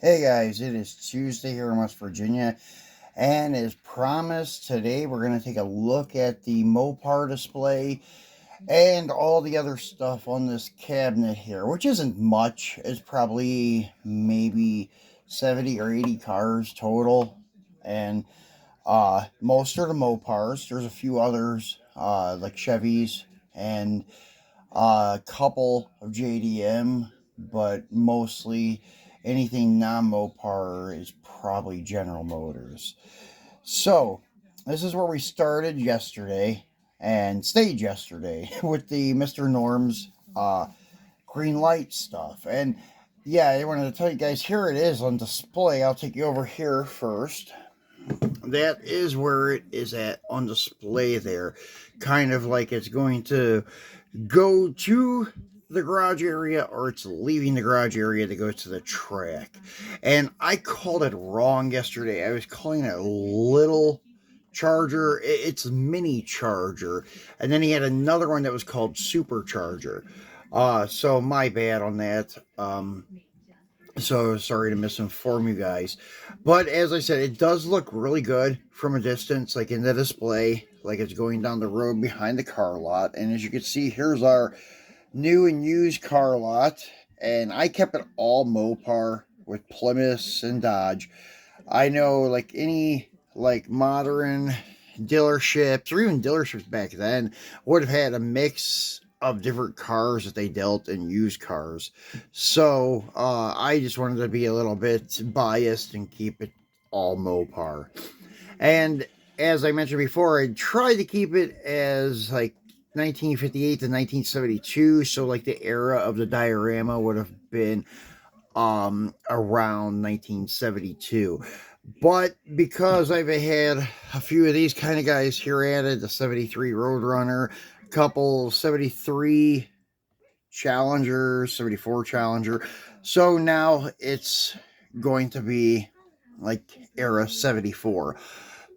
Hey guys, it is Tuesday here in West Virginia, and as promised, today we're going to take a look at the Mopar display and all the other stuff on this cabinet here, which isn't much. It's probably maybe 70 or 80 cars total, and most are the Mopars. There's a few others, like Chevys, and a couple of JDM, but mostly anything non-Mopar is probably General Motors. So, this is where we started yesterday and stayed yesterday with the Mr.Norm's green light stuff. And yeah, I wanted to tell you guys, here it is on display. I'll take you over here first. That is where it is at on display there. Kind of like it's going to go to the garage area or it's leaving the garage area to go to the track. And I called it wrong yesterday. I was calling it little charger. It's mini charger. And then he had another one that was called supercharger. So my bad on that. So sorry to misinform you guys. But as I said, it does look really good from a distance, like in the display, like it's going down the road behind the car lot. And as you can see, here's our new and used car lot. And I kept it all Mopar with Plymouth and Dodge. I know like any like modern dealerships or even dealerships back then would have had a mix of different cars that they dealt and used cars. So I just wanted to be a little bit biased and keep it all Mopar. And as I mentioned before, I tried to keep it as like 1958 to 1972. So like the era of the diorama would have been around 1972. But because I've had a few of these kind of guys here added, the 73 Roadrunner, a couple 73 Challenger, 74 Challenger. So now it's going to be like era 74.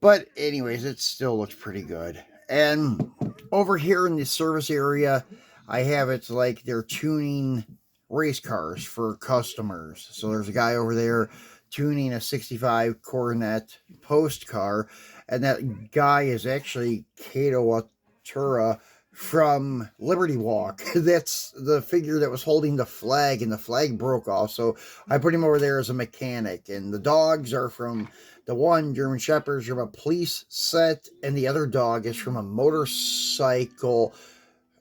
But anyways, it still looks pretty good. And over here in the service area, I have it's like they're tuning race cars for customers. So there's a guy over there tuning a 65 Coronet post car, and that guy is actually Kato Atura from Liberty Walk. That's the figure that was holding the flag, and the flag broke off. So I put him over there as a mechanic. And the dogs are from the one German Shepherd's from a police set, and the other dog is from a motorcycle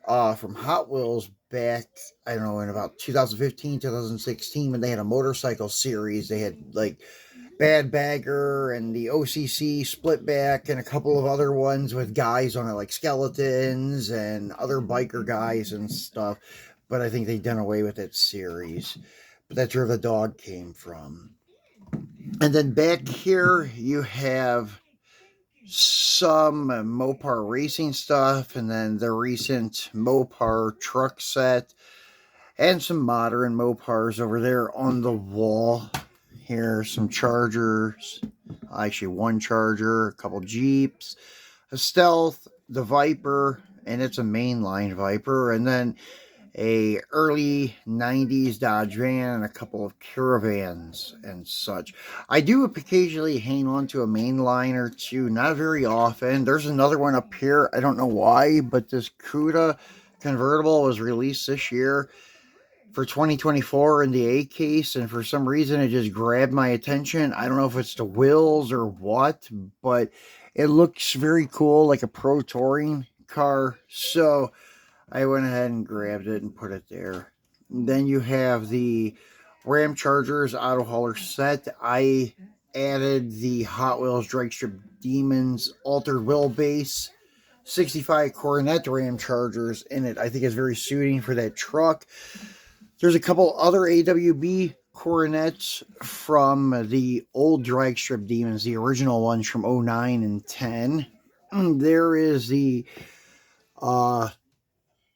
from Hot Wheels back, I don't know, in about 2015, 2016, when they had a motorcycle series. They had like Bad Bagger and the OCC split back and a couple of other ones with guys on it, like skeletons and other biker guys and stuff. But I think they've done away with that series. But that's where the dog came from. And then back here, you have some Mopar racing stuff, and then the recent Mopar truck set, and some modern Mopars over there on the wall. Here, some Chargers, actually one Charger, a couple Jeeps, a Stealth, the Viper, and it's a mainline Viper, and then a early 90s Dodge van and a couple of Caravans and such. I do occasionally hang on to a mainline or two, not very often. There's another one up here. I don't know why, but this CUDA convertible was released this year for 2024 in the A case, and for some reason it just grabbed my attention. I don't know if it's the wheels or what, but it looks very cool, like a pro touring car. So I went ahead and grabbed it and put it there. And then you have the Ram Chargers Auto Hauler set. I added the Hot Wheels Drag Strip Demons Altered Wheelbase 65 Coronet Ram Chargers in it. I think it's very suiting for that truck. There's a couple other AWB Coronets from the old Drag Strip Demons, the original ones from 09 and 10. There is the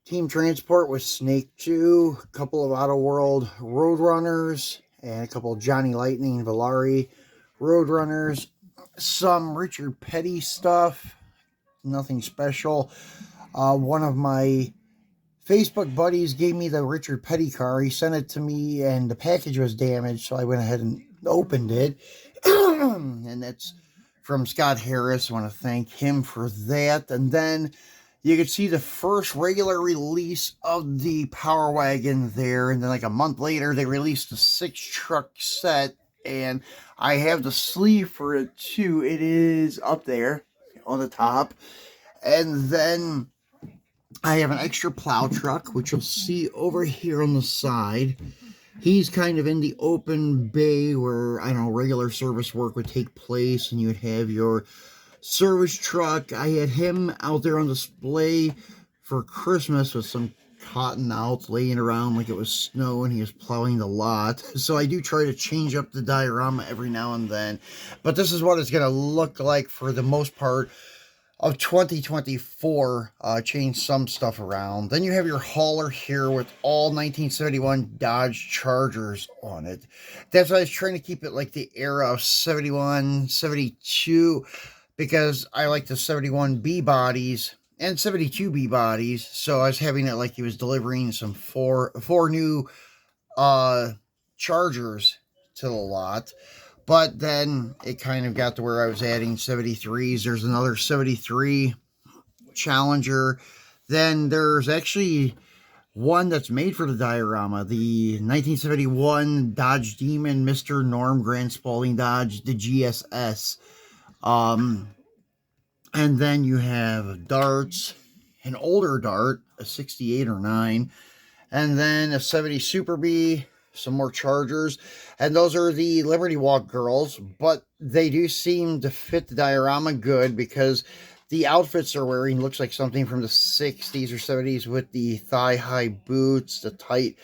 Team Transport with Snake 2, a couple of Auto World Roadrunners, and a couple of Johnny Lightning and Valari Roadrunners. Some Richard Petty stuff, nothing special. One of my Facebook buddies gave me the Richard Petty car. He sent it to me, and the package was damaged, so I went ahead and opened it. And that's from Scott Harris. I want to thank him for that. And then you could see the first regular release of the Power Wagon there. And then like a month later, they released a 6-truck set. And I have the sleeve for it too. It is up there on the top. And then I have an extra plow truck, which you'll see over here on the side. He's kind of in the open bay where, I don't know, regular service work would take place, and you would have your service truck. I had him out there on display for Christmas with some cotton out laying around like it was snow, and he was plowing the lot. So I do try to change up the diorama every now and then, but this is what it's going to look like for the most part of 2024. Change some stuff around. Then you have your hauler here with all 1971 Dodge Chargers on it. That's why I was trying to keep it like the era of 71, 72, because I like the 71 B bodies and 72 B bodies. So I was having it like he was delivering some four new Chargers to the lot. But then it kind of got to where I was adding 73s. There's another 73 Challenger. Then there's actually one that's made for the diorama. The 1971 Dodge Demon Mr.Norm Grand Spalding Dodge, the GSS. And then you have darts, an older dart, a 68 or 9. And then a 70 Super B, some more Chargers, and those are the Liberty Walk girls, but they do seem to fit the diorama good because the outfits they're wearing looks like something from the 60s or 70s with the thigh-high boots, the tight,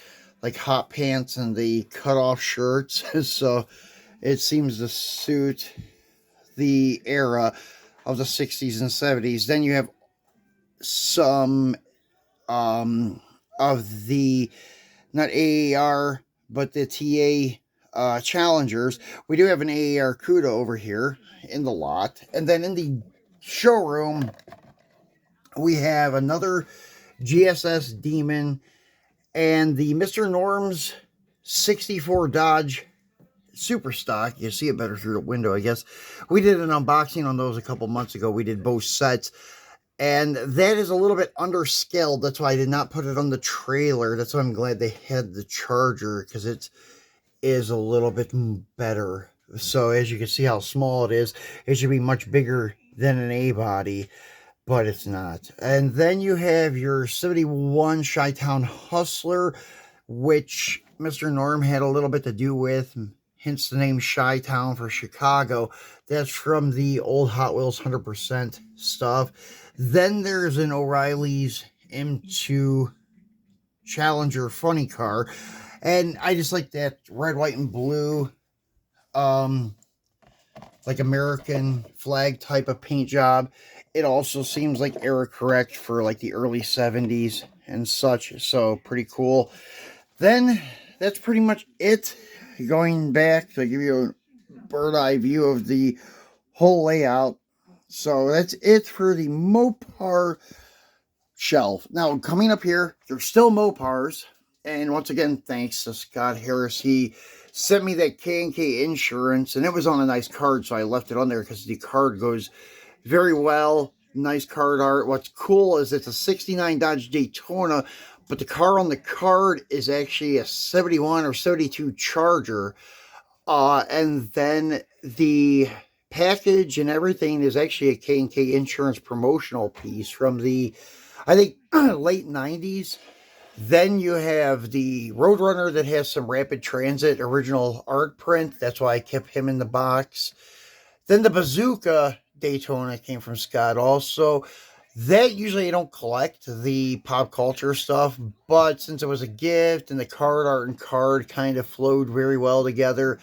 like, hot pants, and the cut-off shirts. So it seems to suit the era of the 60s and 70s. Then you have some of the, not AAR, but the TA Challengers. We do have an AAR CUDA over here in the lot. And then in the showroom, we have another GSS Demon and the Mr.Norm's 64 Dodge Super Stock. You see it better through the window, I guess. We did an unboxing on those a couple months ago. We did both sets. And that is a little bit underscaled. That's why I did not put it on the trailer. That's why I'm glad they had the Charger, because it is a little bit better. So as you can see how small it is, it should be much bigger than an A-body, but it's not. And then you have your 71 Chi-Town Hustler, which Mr.Norm had a little bit to do with, hence the name Chi-Town for Chicago. That's from the old Hot Wheels 100% stuff. Then there's an O'Reilly's M2 Challenger funny car. And I just like that red, white, and blue, like American flag type of paint job. It also seems like era correct for like the early 70s and such. So pretty cool. Then that's pretty much it. Going back to give you a bird's eye view of the whole layout. So that's it for the Mopar shelf. Now, coming up here, there's still Mopars. And once again, thanks to Scott Harris. He sent me that K&K insurance, and it was on a nice card, so I left it on there because the card goes very well. Nice card art. What's cool is it's a 69 Dodge Daytona, but the car on the card is actually a 71 or 72 Charger. And then the package and everything is actually a K&K insurance promotional piece from the, I think, late 90s. Then you have the Roadrunner that has some Rapid Transit original art print. That's why I kept him in the box. Then the Bazooka Daytona came from Scott also. That usually I don't collect, the pop culture stuff, but since it was a gift and the card art and card kind of flowed very well together,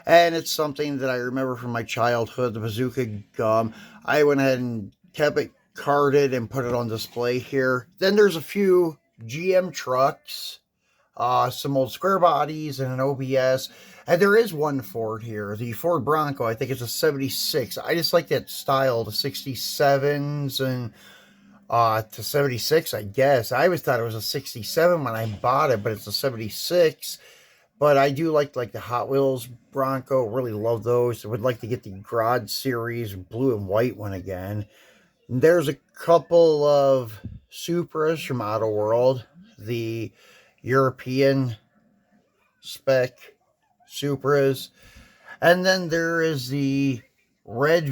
and it's something that I remember from my childhood, the Bazooka gum, I went ahead and kept it carded and put it on display here. Then there's a few GM trucks, some old square bodies and an OBS. And there is one Ford here, the Ford Bronco. I think it's a 76. I just like that style, the 67s and to 76, I guess. I always thought it was a 67 when I bought it, but it's a 76. But I do like the Hot Wheels Bronco. Really love those. I would like to get the Garage Series blue and white one again. There's a couple of Supras from Auto World. The European spec Supras. And then there is the red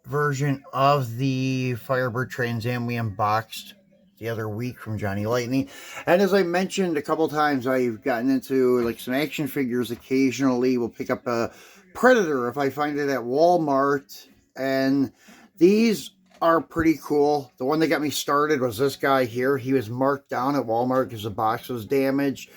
version of the Firebird Trans Am we unboxed the other week from Johnny Lightning. And as I mentioned a couple times, I've gotten into like some action figures occasionally. We'll pick up a Predator if I find it at Walmart. And these are pretty cool. The one that got me started was this guy here. He was marked down at Walmart because the box was damaged.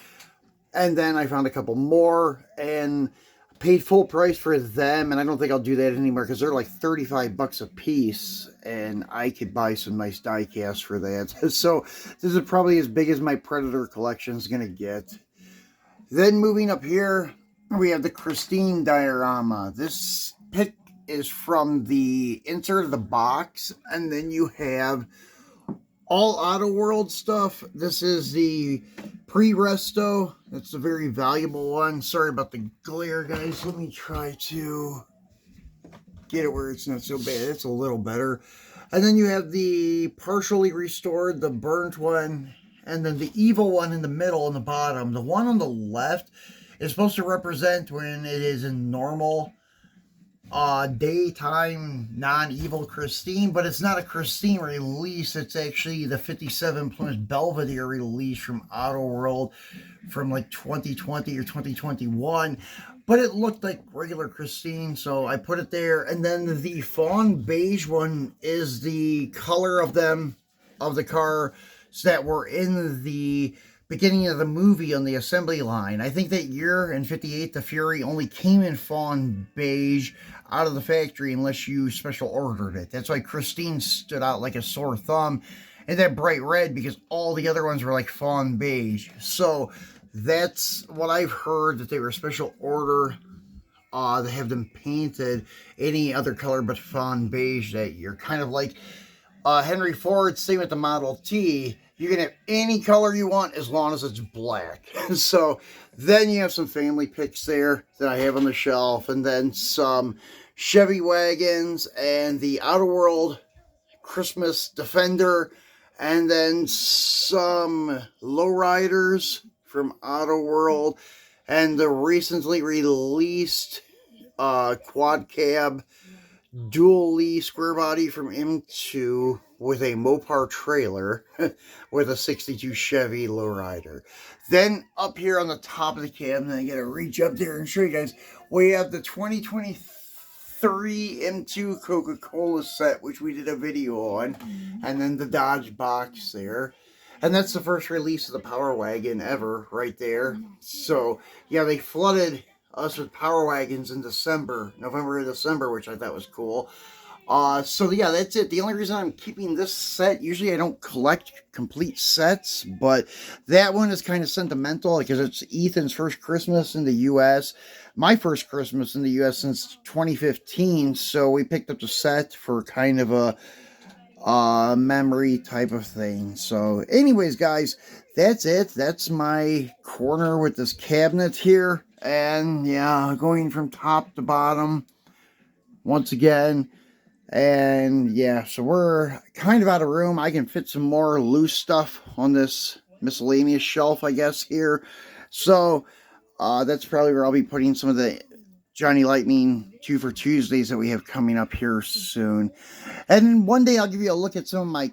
And then I found a couple more and paid full price for them, and I don't think I'll do that anymore because they're like 35 bucks a piece, and I could buy some nice diecast for that. So this is probably as big as my Predator collection is going to get. Then moving up here, we have the Christine diorama. This pick is from the insert of the box, and then you have all Auto World stuff. This is the pre-resto. That's a very valuable one. Sorry about the glare, guys. Let me try to get it where it's not so bad. It's a little better. And then you have the partially restored, the burnt one, and then the evil one in the middle and the bottom. The one on the left is supposed to represent when it is in normal daytime non-evil Christine, but it's not a Christine release. It's actually the 57 Plymouth Belvedere release from Auto World from like 2020 or 2021, but it looked like regular Christine, so I put it there. And then the fawn beige one is the color of them, of the cars that were in the beginning of the movie on the assembly line. I think that year in 58, the Fury only came in fawn beige out of the factory unless you special ordered it. That's why Christine stood out like a sore thumb, and that bright red because all the other ones were like fawn beige. So that's what I've heard, that they were special order. They have them painted any other color but fawn beige that year. Kind of like Henry Ford, same with the Model T. You can have any color you want as long as it's black. So then you have some family picks there that I have on the shelf, and then some Chevy wagons and the Outer World Christmas Defender, and then some lowriders from Auto World, and the recently released quad cab dually square body from M2 with a Mopar trailer with a 62 Chevy lowrider. Then up here on the top of the cabinet, I gotta reach up there and show you guys, we have the 2023 M2 Coca-Cola set, which we did a video on, and then the Dodge box there. And that's the first release of the Power Wagon ever right there. So yeah, they flooded us with Power Wagons in November and December, which I thought was cool. So yeah, that's it. The only reason I'm keeping this set, usually I don't collect complete sets, but that one is kind of sentimental because it's Ethan's first Christmas in the U.S., my first Christmas in the U.S. since 2015, so we picked up the set for kind of a memory type of thing. So anyways, guys, that's it. That's my corner with this cabinet here. And yeah, going from top to bottom once again. And yeah, so we're kind of out of room. I can fit some more loose stuff on this miscellaneous shelf, I guess, here. So that's probably where I'll be putting some of the Johnny Lightning 2 for Tuesdays that we have coming up here soon. And one day I'll give you a look at some of my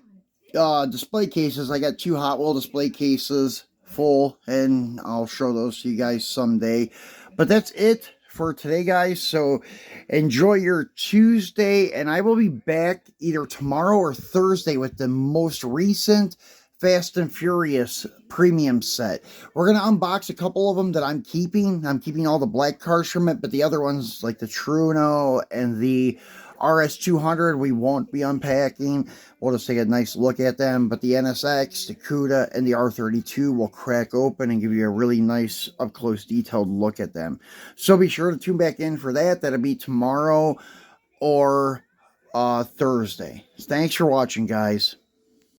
display cases. I got 2 Hot Wheel display cases full, and I'll show those to you guys someday. But that's it for today, guys. So enjoy your Tuesday, and I will be back either tomorrow or Thursday with the most recent Fast and Furious premium set. We're going to unbox a couple of them that I'm keeping. I'm keeping all the black cars from it, but the other ones like the Truno and the RS200 we won't be unpacking. We'll just take a nice look at them, but the NSX, the CUDA, and the R32 will crack open and give you a really nice up-close detailed look at them. So be sure to tune back in for that. That'll be tomorrow or Thursday. Thanks for watching, guys.